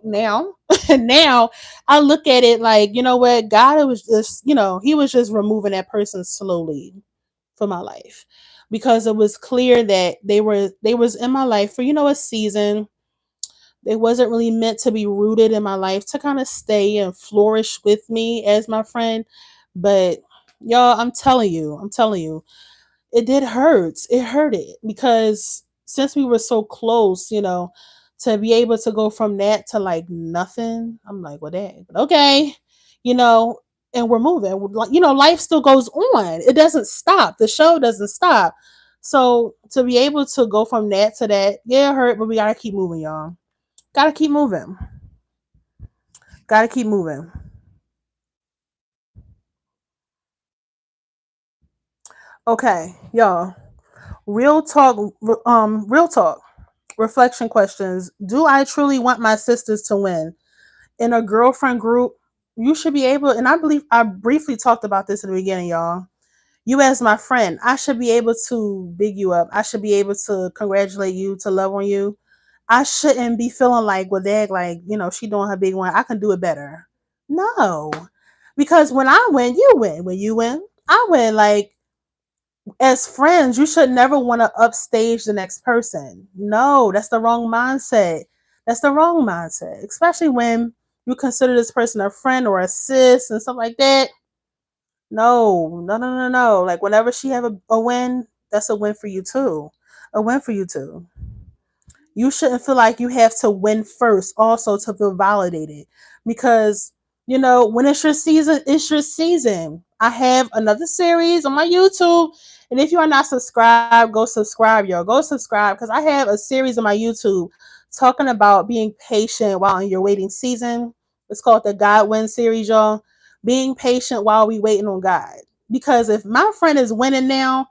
I look at it like, what, God was just, he was just removing that person slowly for my life, because it was clear that they was in my life for a season. They wasn't really meant to be rooted in my life to kind of stay and flourish with me as my friend. But y'all, I'm telling you, it did hurt. It hurted because since we were so close, to be able to go from that to like nothing, I'm like, well, dang, okay, you know, and we're moving. Like, life still goes on. It doesn't stop. The show doesn't stop. So to be able to go from that to that, yeah, it hurt, but we gotta keep moving, y'all. Gotta keep moving. Gotta keep moving. Okay, y'all. Real talk. Real talk. Reflection questions. Do I truly want my sisters to win? In a girlfriend group, you should be able, and I believe I briefly talked about this in the beginning, y'all. You as my friend, I should be able to big you up. I should be able to congratulate you, to love on you. I shouldn't be feeling like, well, dad, like, she doing her big one. I can do it better. No. Because when I win, you win. When you win, I win. Like, as friends, you should never want to upstage the next person. No, that's the wrong mindset. That's the wrong mindset, especially when you consider this person a friend or a sis and stuff like that. No, no, no, no, no. Like whenever she have a win, that's a win for you too. A win for you too. You shouldn't feel like you have to win first also to feel validated, because when it's your season, it's your season. I have another series on my YouTube, and if you are not subscribed, go subscribe, y'all. Go subscribe, because I have a series on my YouTube talking about being patient while in your waiting season. It's called the God Win series, y'all. Being patient while we waiting on God, because if my friend is winning now,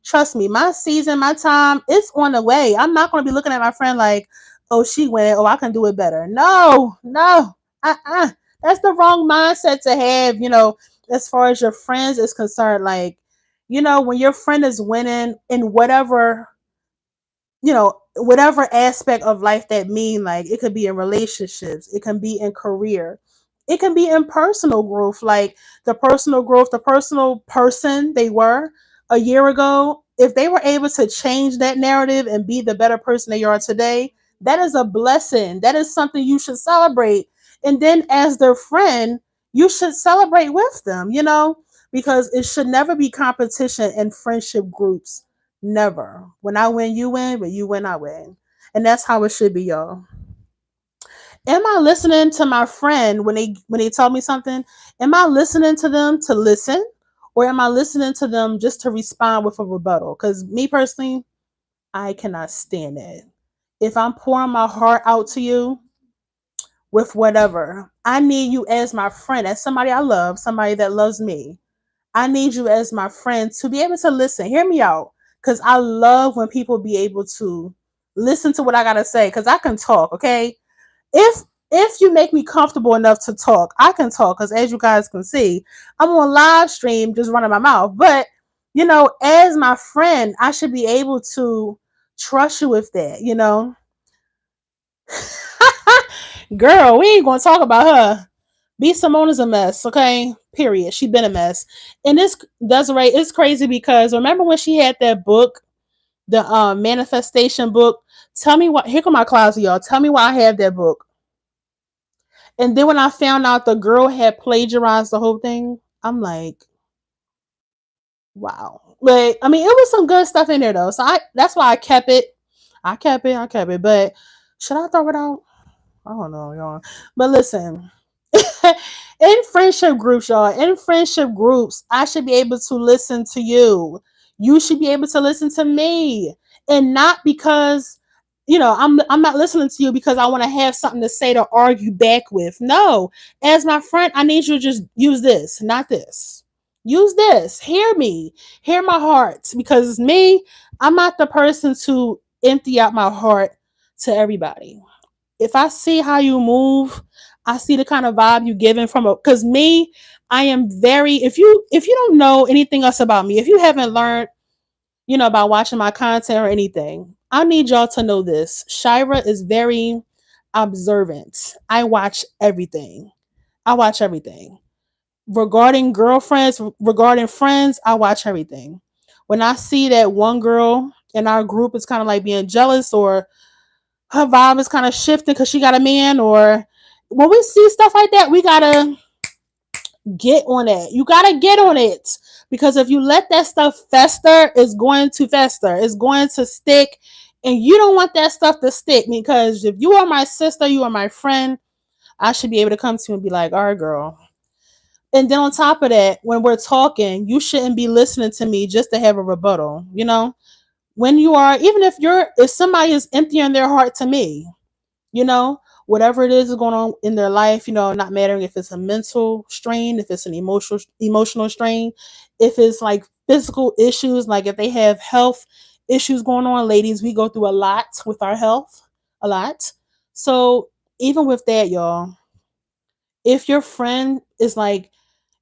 trust me, my season, my time, it's on the way. I'm not going to be looking at my friend like, oh, she went, oh, I can do it better. No, no, uh-uh. That's the wrong mindset to have, as far as your friends is concerned. Like, when your friend is winning in whatever aspect of life that mean, like it could be in relationships, it can be in career, it can be in personal growth, like the personal person they were a year ago. If they were able to change that narrative and be the better person they are today, that is a blessing. That is something you should celebrate. And then as their friend, you should celebrate with them, because it should never be competition in friendship groups. Never. When I win, you win. When you win, I win. And that's how it should be, y'all. Am I listening to my friend when they tell me something? Am I listening to them to listen? Or am I listening to them just to respond with a rebuttal? Because me personally, I cannot stand it. If I'm pouring my heart out to you with whatever, I need you as my friend, as somebody I love, somebody that loves me. I need you as my friend to be able to listen, hear me out. Because I love when people be able to listen to what I gotta say. Because I can talk, okay? If if you make me comfortable enough to talk, I can talk. Because as you guys can see, I'm on live stream just running my mouth. But as my friend, I should be able to trust you with that. Girl, we ain't gonna talk about her. B Simone is a mess, okay? Period. She been a mess. And this Desiree, it's crazy because remember when she had that book the manifestation book. Tell me what, here come my closet, y'all. Tell me why I have that book. And then when I found out the girl had plagiarized the whole thing, I'm like, wow. But I mean, it was some good stuff in there though. So that's why I kept it. I kept it. But should I throw it out? I don't know, y'all. But listen, in friendship groups, y'all, in friendship groups, I should be able to listen to you. You should be able to listen to me. And not because, I'm not listening to you because I want to have something to say to argue back with. No. As my friend, I need you to just use this, not this. Use this. Hear me. Hear my heart. Because me, I'm not the person to empty out my heart to everybody. If I see how you move, I see the kind of vibe you giving from a, because me, I am very, if you don't know anything else about me, if you haven't learned, by watching my content or anything, I need y'all to know this. Shira is very observant. I watch everything. I watch everything. Regarding girlfriends, regarding friends, I watch everything. When I see that one girl in our group is kind of like being jealous, or her vibe is kind of shifting because she got a man, or when we see stuff like that, we gotta get on it. You gotta get on it, because if you let that stuff fester, it's going to fester. It's going to stick, and you don't want that stuff to stick. Because if you are my sister, you are my friend, I should be able to come to you and be like, "All right, girl." And then on top of that, when we're talking, you shouldn't be listening to me just to have a rebuttal. When you are, even if somebody is emptying their heart to me, you know, whatever it is going on in their life, not mattering if it's a mental strain, if it's an emotional strain, if it's like physical issues, like if they have health issues going on. Ladies, we go through a lot with our health, a lot. So even with that, y'all, if your friend is like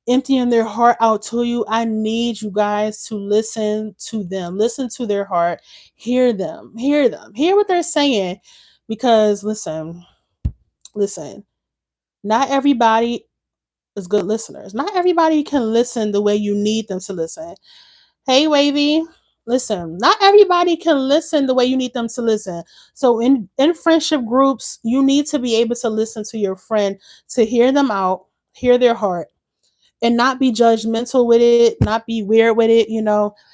emptying their heart out to you, I need you guys to listen to them, listen to their heart, hear them, hear what they're saying. Because listen, not everybody is good listeners. Not everybody can listen the way you need them to listen. Hey, Wavy, listen, not everybody can listen the way you need them to listen. So in friendship groups, you need to be able to listen to your friend, to hear them out, hear their heart, and not be judgmental with it, not be weird with it,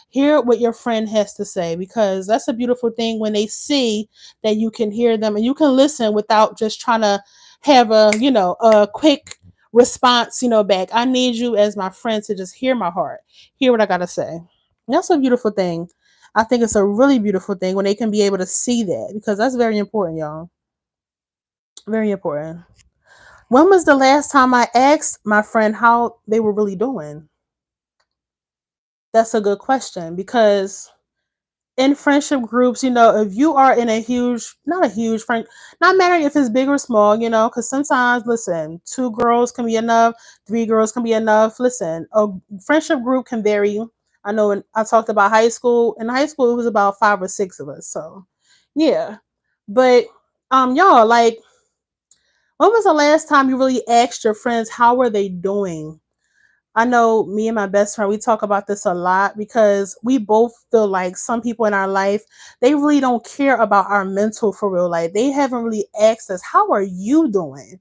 hear what your friend has to say, because that's a beautiful thing when they see that you can hear them and you can listen without just trying to have a quick response, back. I need you as my friend to just hear my heart, hear what I got to say. That's a beautiful thing. I think it's a really beautiful thing when they can be able to see that, because that's very important, y'all. Very important. When was the last time I asked my friend how they were really doing? That's a good question, because in friendship groups, if you are in not a huge friend, not mattering if it's big or small, because sometimes, listen, two girls can be enough, three girls can be enough. Listen, a friendship group can vary. I know when I talked about high school, in high school, it was about 5 or 6 of us. So, yeah. But, y'all, like, when was the last time you really asked your friends how were they doing? I know me and my best friend, we talk about this a lot, because we both feel like some people in our life, they really don't care about our mental for real life. They haven't really asked us, how are you doing?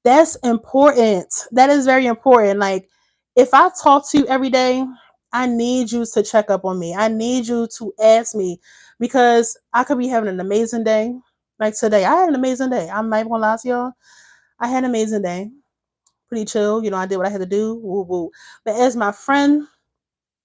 That's important. That is very important. Like, if I talk to you every day, I need you to check up on me. I need you to ask me, because I could be having an amazing day. Like today, I had an amazing day. I'm not even gonna lie to y'all. I had an amazing day, pretty chill. I did what I had to do. Woo woo. But as my friend,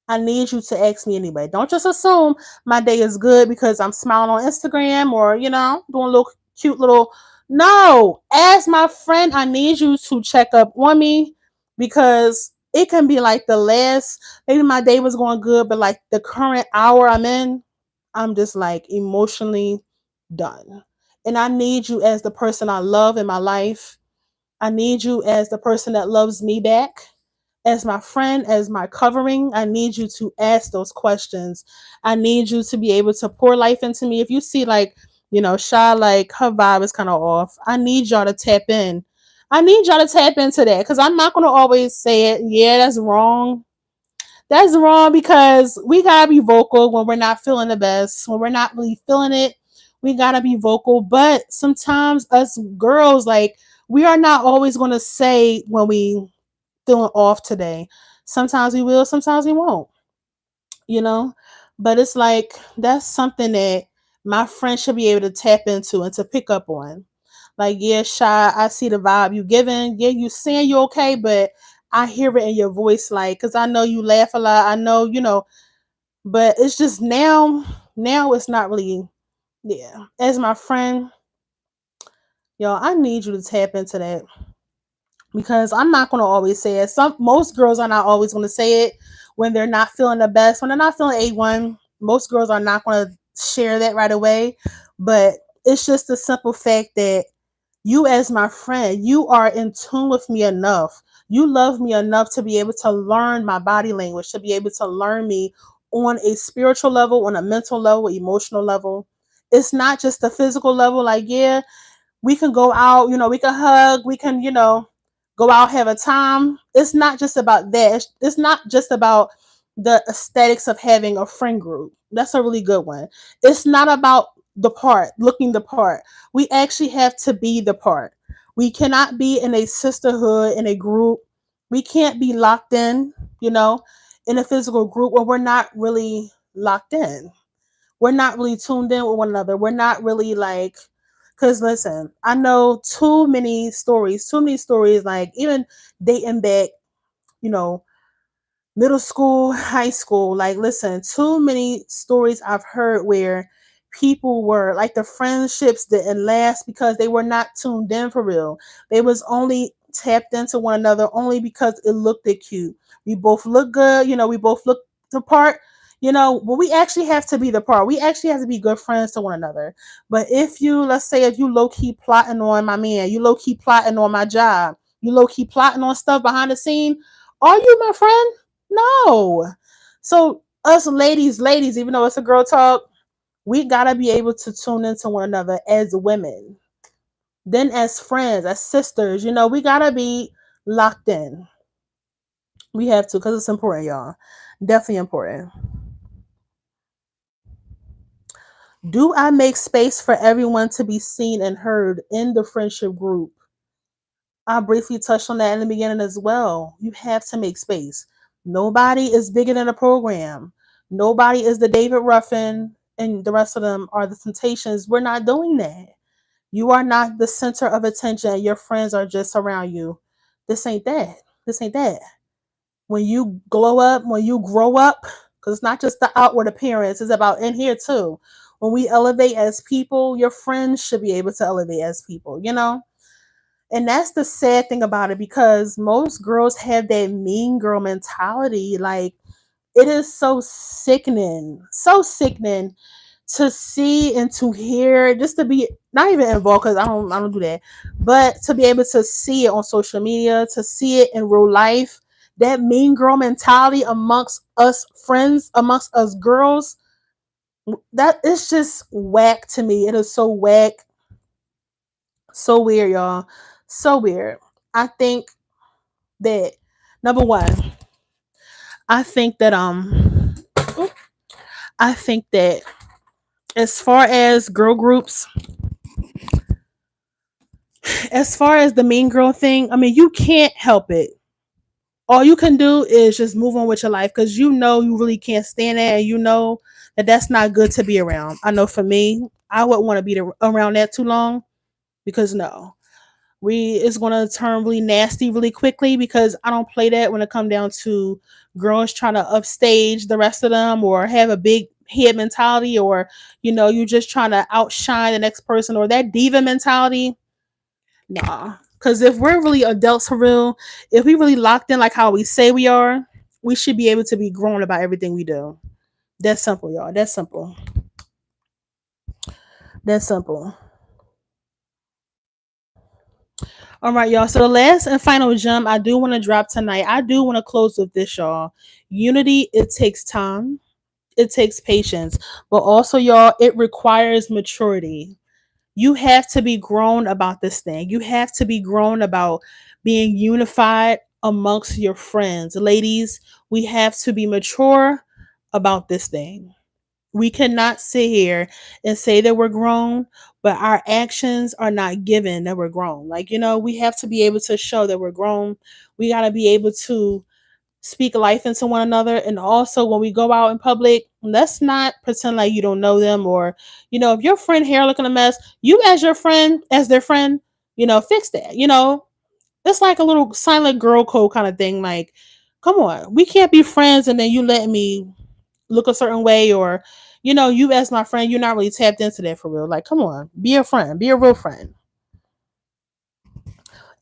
I need you to ask me anyway. Don't just assume my day is good because I'm smiling on Instagram, or, doing a little cute little. No, as my friend, I need you to check up on me, because it can be like maybe my day was going good, but like the current hour I'm in, I'm just like emotionally done. And I need you as the person I love in my life. I need you as the person that loves me back, as my friend, as my covering. I need you to ask those questions. I need you to be able to pour life into me. If you see, like, Shy, like her vibe is kind of off, I need y'all to tap in. I need y'all to tap into that, because I'm not going to always say it. Yeah, that's wrong. That's wrong because we gotta be vocal when we're not feeling the best. When we're not really feeling it, we gotta be vocal. But sometimes us girls, like, we are not always gonna say when we feeling off today. Sometimes we will, sometimes we won't, you know? But it's like that's something that my friend should be able to tap into and to pick up on. Like, yeah, Shy, I see the vibe you giving. Yeah, you saying you okay, but I hear it in your voice, like, cause I know you laugh a lot. I know, but it's just now it's not really, yeah. As my friend, yo, I need you to tap into that because I'm not gonna always say it. Most girls are not always gonna say it when they're not feeling the best, when they're not feeling A1. Most girls are not gonna share that right away. But it's just the simple fact that you, as my friend, you are in tune with me enough. You love me enough to be able to learn my body language, to be able to learn me on a spiritual level, on a mental level, emotional level. It's not just a physical level. Like, yeah, we can go out, we can hug, we can, go out, have a time. It's not just about that. It's not just about the aesthetics of having a friend group. That's a really good one. It's not about the part, looking the part. We actually have to be the part. We cannot be in a sisterhood, in a group. We can't be locked in, you know, in a physical group where we're not really locked in. We're not really tuned in with one another. We're not really like, because listen, I know too many stories, like even dating back, you know, middle school, high school. Like, listen, too many stories I've heard where people were like the friendships didn't last because they were not tuned in for real. They was only tapped into one another only because it looked cute. We both look good, we both look the part. But we actually have to be the part. We actually have to be good friends to one another. But let's say, if you low key plotting on my man, you low key plotting on my job, you low key plotting on stuff behind the scene, are you my friend? No. So us ladies, even though it's a girl talk, we gotta be able to tune into one another as women. Then as friends, as sisters, we gotta be locked in. We have to, because it's important, y'all. Definitely important. Do I make space for everyone to be seen and heard in the friendship group? I briefly touched on that in the beginning as well. You have to make space. Nobody is bigger than a program. Nobody is the David Ruffin, and the rest of them are the Temptations. We're not doing that. You are not the center of attention. Your friends are just around you. This ain't that. This ain't that. When you glow up, when you grow up, because it's not just the outward appearance, it's about in here too. When we elevate as people, your friends should be able to elevate as people. And that's the sad thing about it, because most girls have that mean girl mentality. Like, it is so sickening to see and to hear, just to be not even involved, because I don't do that, but to be able to see it on social media, to see it in real life, that mean girl mentality amongst us friends, amongst us girls, that is just whack to me. It is so whack, so weird, y'all, so weird. I think that, number one, I think that I think that as far as girl groups, as far as the mean girl thing, I mean, you can't help it. All you can do is just move on with your life, because you really can't stand it, and that that's not good to be around. I know for me, I wouldn't want to be around that too long, because no, it's going to turn really nasty really quickly, because I don't play that when it come down to girls trying to upstage the rest of them, or have a big head mentality, or you're just trying to outshine the next person, or that diva mentality. Nah, because if we're really adults for real, if we really locked in like how we say we are, we should be able to be grown about everything we do. That's simple, y'all. That's simple. That's simple. All right, y'all. So the last and final gem I do want to drop tonight, I do want to close with this, y'all. Unity, it takes time, it takes patience, but also, y'all, it requires maturity. You have to be grown about this thing. You have to be grown about being unified amongst your friends. Ladies, we have to be mature about this thing. We cannot sit here and say that we're grown, but our actions are not given that we're grown. Like, we have to be able to show that we're grown. We got to be able to speak life into one another. And also, when we go out in public, let's not pretend like you don't know them, or, if your friend hair looking a mess, you as your friend, as their friend, fix that. It's like a little silent girl code kind of thing. Like, come on, we can't be friends and then you let me look a certain way, or you as my friend, you're not really tapped into that for real. Like, come on, be a friend, be a real friend.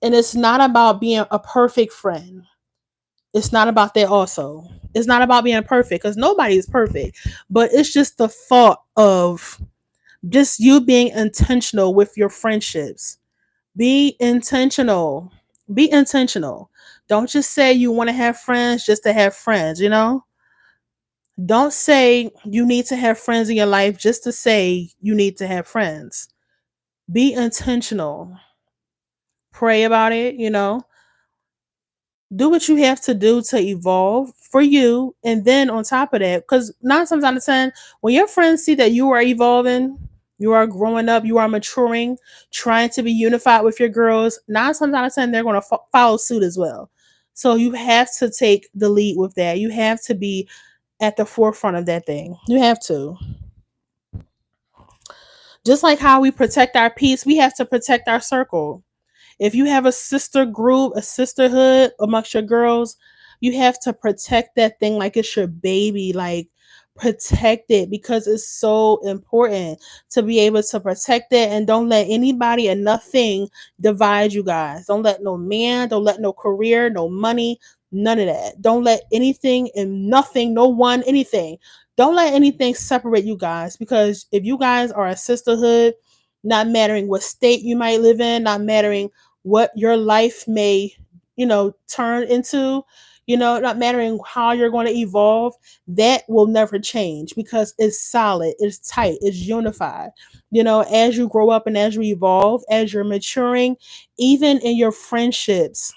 And it's not about being a perfect friend. It's not about that. Also, it's not about being perfect, because nobody is perfect, but it's just the thought of just you being intentional with your friendships. Be intentional. Be intentional. Don't just say you want to have friends just to have friends. Don't say you need to have friends in your life just to say you need to have friends. Be intentional. Pray about it. Do what you have to do to evolve for you. And then on top of that, because 9 times out of 10, when your friends see that you are evolving, you are growing up, you are maturing, trying to be unified with your girls, 9 times out of 10, they're going to follow suit as well. So you have to take the lead with that. You have to be at the forefront of that thing. You have to. Just like how we protect our peace, we have to protect our circle. If you have a sister group, a sisterhood amongst your girls, you have to protect that thing like it's your baby. Like, protect it, because it's so important to be able to protect it. And don't let anybody and nothing divide you guys. Don't let no man, don't let no career, no money, none of that. Don't let anything and nothing, no one, anything. Don't let anything separate you guys, because if you guys are a sisterhood, not mattering what state you might live in, not mattering what your life may, turn into, not mattering how you're going to evolve, that will never change, because it's solid, it's tight, it's unified. As you grow up and as you evolve, as you're maturing, even in your friendships,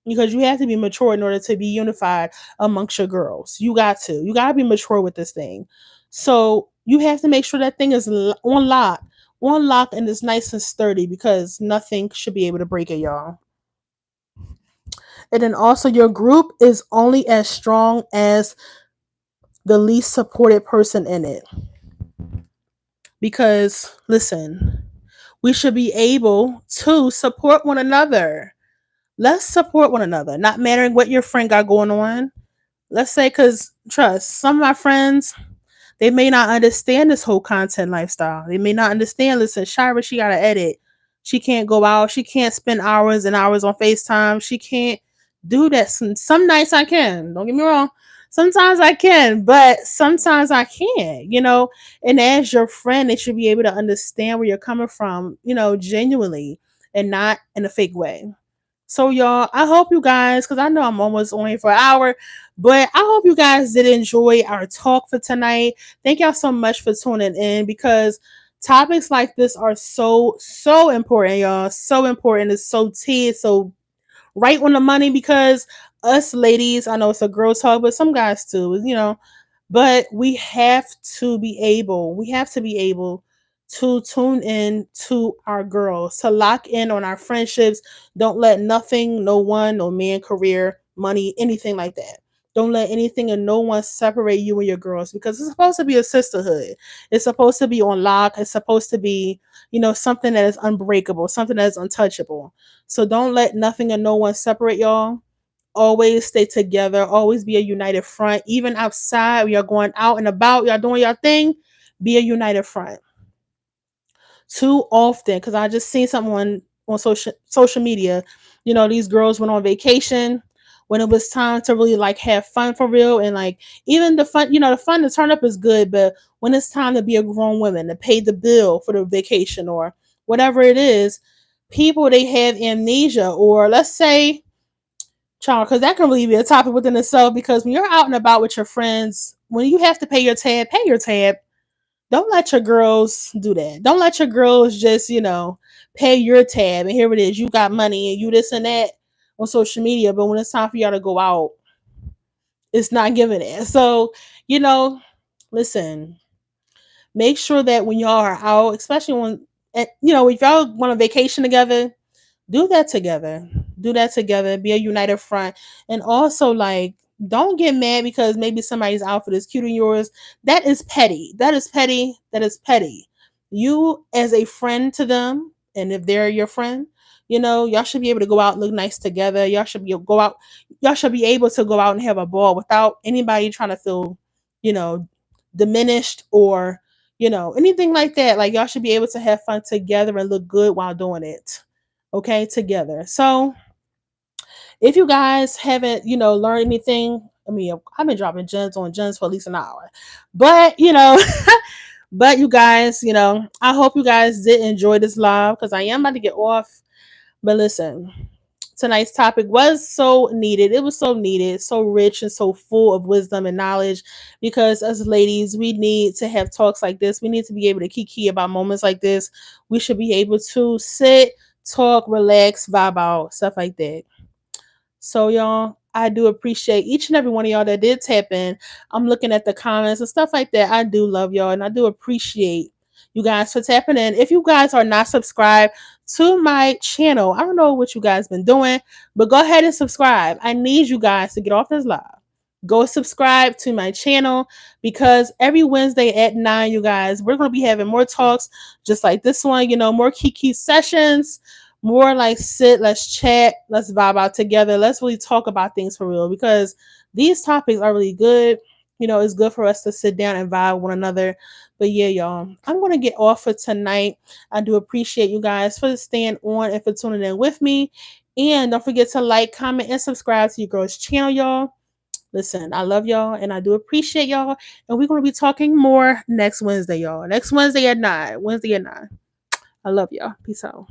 because you have to be mature in order to be unified amongst your girls. You got to be mature with this thing. So you have to make sure that thing is on lock, and it's nice and sturdy, because nothing should be able to break it, y'all. And then also, your group is only as strong as the least supported person in it. Because, listen, we should be able to support one another. Let's support one another, not mattering what your friend got going on. Let's say, because trust, some of my friends, they may not understand this whole content lifestyle. They may not understand. Listen, Shira, she got to edit. She can't go out. She can't spend hours and hours on FaceTime. She can't do that. Some nights I can. Don't get me wrong. Sometimes I can, but sometimes I can't. And as your friend, they should be able to understand where you're coming from, genuinely, and not in a fake way. So, y'all, I hope you guys, because I know I'm almost on here for an hour, but I hope you guys did enjoy our talk for tonight. Thank y'all so much for tuning in, because topics like this are so, so important, y'all. So important. It's so tea. It's so right on the money, because us ladies, I know it's a girl talk, but some guys too, but we have to be able to tune in to our girls, to lock in on our friendships. Don't let nothing, no one, no man, career, money, anything like that. Don't let anything and no one separate you and your girls, because it's supposed to be a sisterhood. It's supposed to be on lock. It's supposed to be, something that is unbreakable, something that is untouchable. So don't let nothing and no one separate y'all. Always stay together. Always be a united front. Even outside, we are going out and about. Y'all doing your thing. Be a united front. Too often, because I just seen someone on social media. These girls went on vacation when it was time to really like have fun for real, and like even the fun to turn up is good, but when it's time to be a grown woman to pay the bill for the vacation or whatever it is, people, they have amnesia, or let's say, child, because that can really be a topic within itself. Because when you're out and about with your friends, when you have to pay your tab, pay your tab. Don't let your girls do that. Don't let your girls just, pay your tab, and here it is. You got money and you this and that. on social media, but when it's time for y'all to go out, it's not giving it. So, you know, listen, make sure that when y'all are out, especially when, if y'all want a vacation together, do that together. Do that together. Be a united front. And also, like, don't get mad because maybe somebody's outfit is cuter than yours. That is petty. That is petty. That is petty. You, as a friend to them, and if they're your friend, y'all should be able to go out and look nice together. Y'all should be go out. Y'all should be able to go out and have a ball without anybody trying to feel, you know, diminished or anything like that. Like, y'all should be able to have fun together and look good while doing it, okay, together. So if you guys haven't learned anything, I mean, I've been dropping gems on gems for at least an hour, but but you guys, I hope you guys did enjoy this live because I am about to get off. But listen, tonight's topic was so needed. It was so needed, so rich and so full of wisdom and knowledge, because as ladies, we need to have talks like this. We need to be able to kiki about moments like this. We should be able to sit, talk, relax, vibe out, stuff like that. So, y'all, I do appreciate each and every one of y'all that did tap in. I'm looking at the comments and stuff like that. I do love y'all and I do appreciate you guys for tapping in. If you guys are not subscribed to my channel, I don't know what you guys been doing, but go ahead and subscribe. I need you guys to get off this live. Go subscribe to my channel because every Wednesday at 9, you guys, we're going to be having more talks just like this one, more Kiki sessions, more like sit, let's chat, let's vibe out together. Let's really talk about things for real because these topics are really good. It's good for us to sit down and vibe with one another. But yeah, y'all, I'm going to get off for tonight. I do appreciate you guys for staying on and for tuning in with me. And don't forget to like, comment, and subscribe to your girl's channel, y'all. Listen, I love y'all and I do appreciate y'all. And we're going to be talking more next Wednesday, y'all. Next Wednesday at 9. Wednesday at 9. I love y'all. Peace out.